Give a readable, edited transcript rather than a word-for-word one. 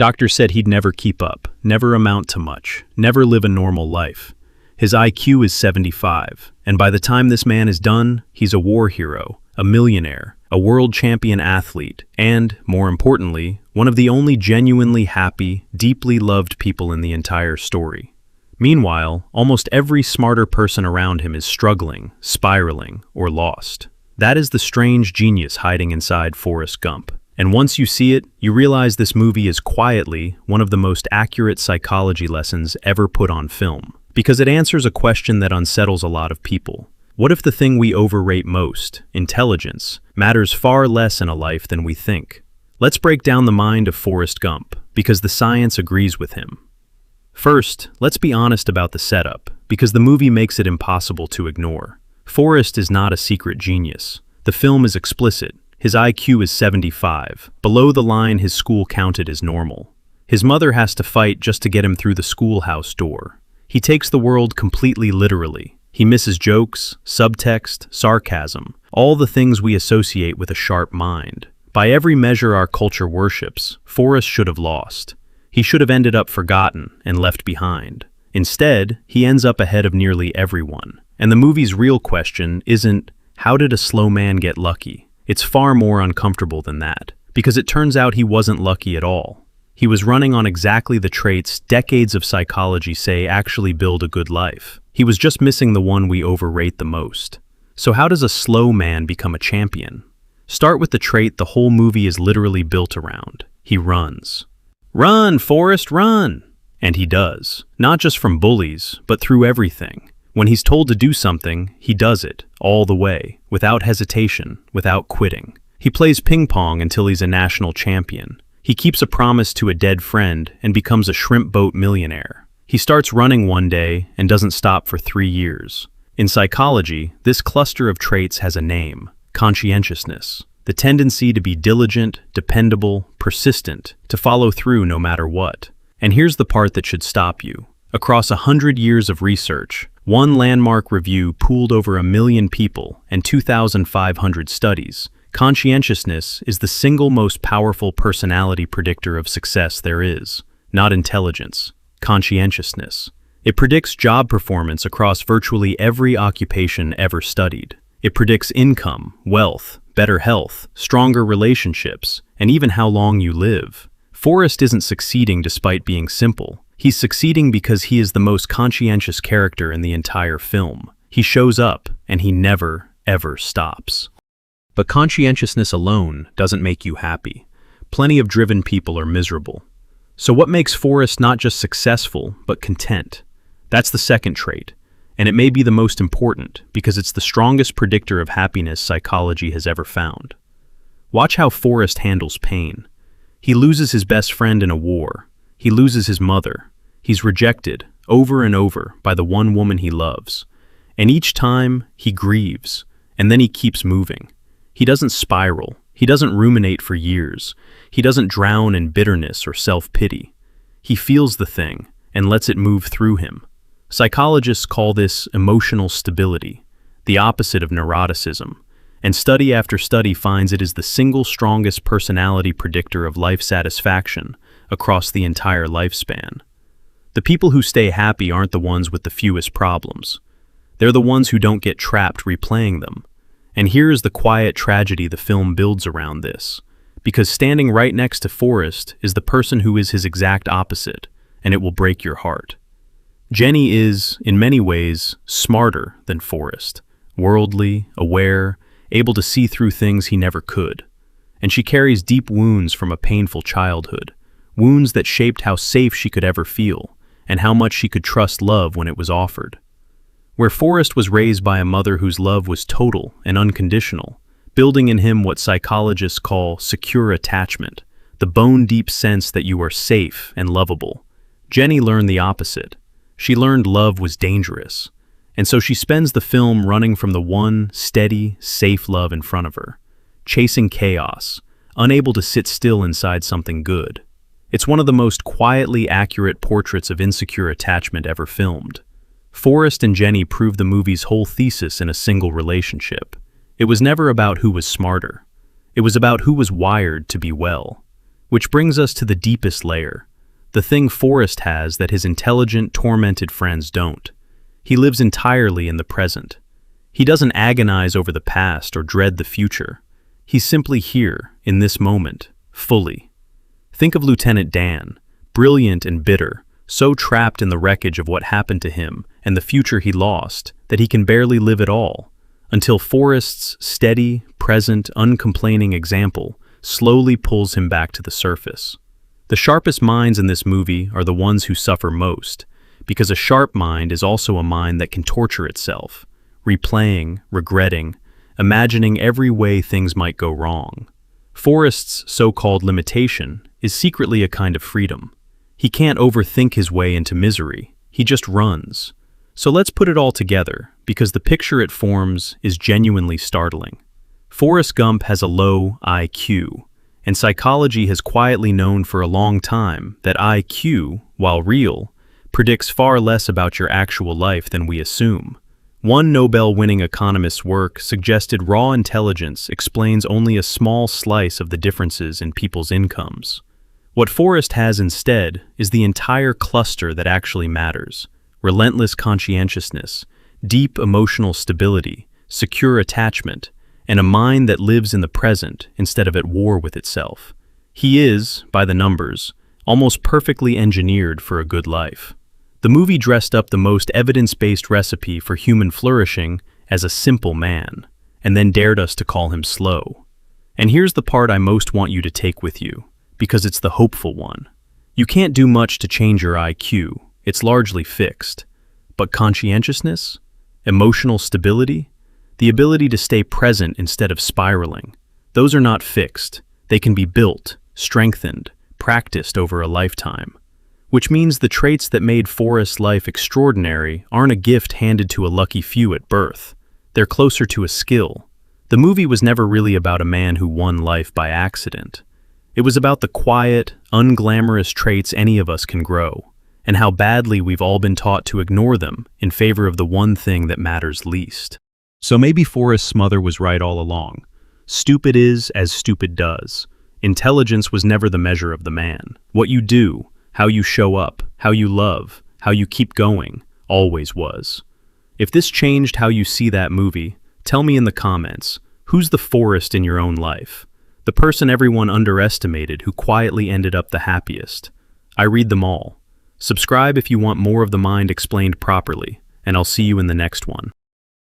Doctors said he'd never keep up, never amount to much, never live a normal life. His IQ is 75, and by the time this man is done, he's a war hero, a millionaire, a world champion athlete, and, more importantly, one of the only genuinely happy, deeply loved people in the entire story. Meanwhile, almost every smarter person around him is struggling, spiraling, or lost. That is the strange genius hiding inside Forrest Gump. And once you see it, you realize this movie is quietly one of the most accurate psychology lessons ever put on film. Because it answers a question that unsettles a lot of people. What if the thing we overrate most, intelligence, matters far less in a life than we think? Let's break down the mind of Forrest Gump, because the science agrees with him. First, let's be honest about the setup, because the movie makes it impossible to ignore. Forrest is not a secret genius. The film is explicit. His IQ is 75. Below the line, his school counted as normal. His mother has to fight just to get him through the schoolhouse door. He takes the world completely literally. He misses jokes, subtext, sarcasm, all the things we associate with a sharp mind. By every measure our culture worships, Forrest should have lost. He should have ended up forgotten and left behind. Instead, he ends up ahead of nearly everyone. And the movie's real question isn't, how did a slow man get lucky? It's far more uncomfortable than that, because it turns out he wasn't lucky at all. He was running on exactly the traits decades of psychology say actually build a good life. He was just missing the one we overrate the most. So how does a slow man become a champion? Start with the trait the whole movie is literally built around. He runs. Run, Forrest, run! And he does. Not just from bullies, but through everything. When he's told to do something, he does it, all the way, without hesitation, without quitting. He plays ping pong until he's a national champion. He keeps a promise to a dead friend and becomes a shrimp boat millionaire. He starts running one day and doesn't stop for 3 years. In psychology, this cluster of traits has a name: conscientiousness. The tendency to be diligent, dependable, persistent, to follow through no matter what. And here's the part that should stop you. Across 100 years of research, one landmark review pooled over 1 million people and 2,500 studies, conscientiousness is the single most powerful personality predictor of success there is. Not intelligence, conscientiousness. It predicts job performance across virtually every occupation ever studied. It predicts income, wealth, better health, stronger relationships, and even how long you live. Forrest isn't succeeding despite being simple. He's succeeding because he is the most conscientious character in the entire film. He shows up, and he never, ever stops. But conscientiousness alone doesn't make you happy. Plenty of driven people are miserable. So what makes Forrest not just successful, but content? That's the second trait, and it may be the most important because it's the strongest predictor of happiness psychology has ever found. Watch how Forrest handles pain. He loses his best friend in a war. He loses his mother. He's rejected, over and over, by the one woman he loves. And each time, he grieves, and then he keeps moving. He doesn't spiral. He doesn't ruminate for years. He doesn't drown in bitterness or self-pity. He feels the thing, and lets it move through him. Psychologists call this emotional stability, the opposite of neuroticism. And study after study finds it is the single strongest personality predictor of life satisfaction across the entire lifespan. The people who stay happy aren't the ones with the fewest problems. They're the ones who don't get trapped replaying them. And here is the quiet tragedy the film builds around this. Because standing right next to Forrest is the person who is his exact opposite, and it will break your heart. Jenny is, in many ways, smarter than Forrest. Worldly, aware, able to see through things he never could. And she carries deep wounds from a painful childhood. Wounds that shaped how safe she could ever feel, and how much she could trust love when it was offered. Where Forrest was raised by a mother whose love was total and unconditional, building in him what psychologists call secure attachment, the bone-deep sense that you are safe and lovable. Jenny learned the opposite. She learned love was dangerous, and so she spends the film running from the one steady, safe love in front of her, chasing chaos, unable to sit still inside something good. It's one of the most quietly accurate portraits of insecure attachment ever filmed. Forrest and Jenny prove the movie's whole thesis in a single relationship. It was never about who was smarter. It was about who was wired to be well. Which brings us to the deepest layer, the thing Forrest has that his intelligent, tormented friends don't. He lives entirely in the present. He doesn't agonize over the past or dread the future. He's simply here, in this moment, fully. Think of Lieutenant Dan, brilliant and bitter, so trapped in the wreckage of what happened to him and the future he lost that he can barely live at all, until Forrest's steady, present, uncomplaining example slowly pulls him back to the surface. The sharpest minds in this movie are the ones who suffer most, because a sharp mind is also a mind that can torture itself, replaying, regretting, imagining every way things might go wrong. Forrest's so-called limitation is secretly a kind of freedom. He can't overthink his way into misery, he just runs. So let's put it all together, because the picture it forms is genuinely startling. Forrest Gump has a low IQ, and psychology has quietly known for a long time that IQ, while real, predicts far less about your actual life than we assume. One Nobel-winning economist's work suggested raw intelligence explains only a small slice of the differences in people's incomes. What Forrest has instead is the entire cluster that actually matters: relentless conscientiousness, deep emotional stability, secure attachment, and a mind that lives in the present instead of at war with itself. He is, by the numbers, almost perfectly engineered for a good life. The movie dressed up the most evidence-based recipe for human flourishing as a simple man, and then dared us to call him slow. And here's the part I most want you to take with you, because it's the hopeful one. You can't do much to change your IQ, it's largely fixed. But conscientiousness, emotional stability, the ability to stay present instead of spiraling, those are not fixed. They can be built, strengthened, practiced over a lifetime. Which means the traits that made Forrest's life extraordinary aren't a gift handed to a lucky few at birth. They're closer to a skill. The movie was never really about a man who won life by accident. It was about the quiet, unglamorous traits any of us can grow, and how badly we've all been taught to ignore them in favor of the one thing that matters least. So maybe Forrest's mother was right all along. Stupid is as stupid does. Intelligence was never the measure of the man. What you do, how you show up, how you love, how you keep going, always was. If this changed how you see that movie, tell me in the comments, who's the Forrest in your own life? The person everyone underestimated who quietly ended up the happiest? I read them all. Subscribe if you want more of the mind explained properly, and I'll see you in the next one.